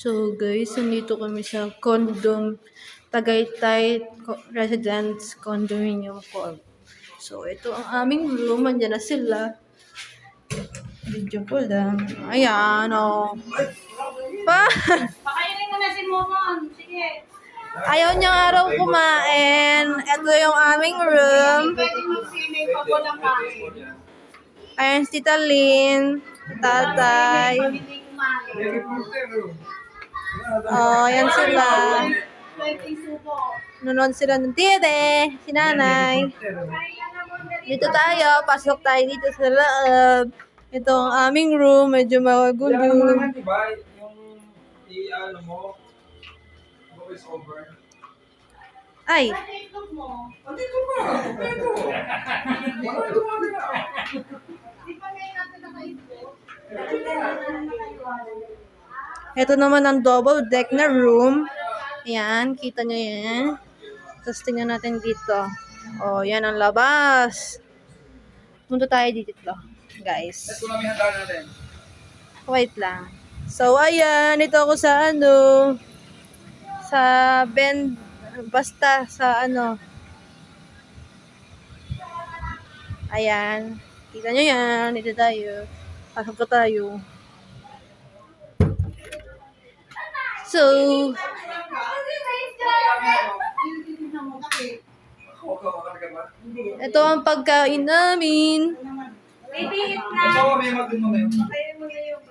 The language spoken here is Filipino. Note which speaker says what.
Speaker 1: So guys, nandito kami sa Tagaytay Residence Condominium Corp. So ito ang aming room. Andiyan na sila. Video ko lang. Ayan, oh. Pa!
Speaker 2: Pakainin mo na si Momon. Sige.
Speaker 1: Ayaw niya araw kumain. Ito yung aming room.
Speaker 2: Pwede mag-swimming pag walang kain.
Speaker 1: Ayan si Tita Lynn. Tatay.
Speaker 2: Pag hindi kumain.
Speaker 1: Oh, ayan sila.
Speaker 2: 20 subo.
Speaker 1: Nunod sila ng tiyede. Si nanay. Dito tayo. Pasok tayo dito sa loob. Ito ang aming room. Medyo magulo.
Speaker 3: Yan diba? Yung i-ano mo, voice over.
Speaker 1: Ay!
Speaker 2: TikTok mo.
Speaker 3: Andito pa! Ito! Wala ito mga na.
Speaker 2: Di pa ngayon natin naka-input.
Speaker 1: Ito naman ang double deck na room. Ayan, kita nyo yan. Tapos tingnan natin dito. Oh, yan ang labas. Punta tayo dito, guys.
Speaker 3: Ito namin handa natin.
Speaker 1: Wait lang. So, ayan. Ito ako sa sa basta sa Ayan. Kita nyo yan. Dito tayo. Pasok ko tayo. So, ito ang pagkain namin.
Speaker 2: Baby, eat na.
Speaker 3: Ito, may mag-din mo na yun.
Speaker 2: Kayo mo na yung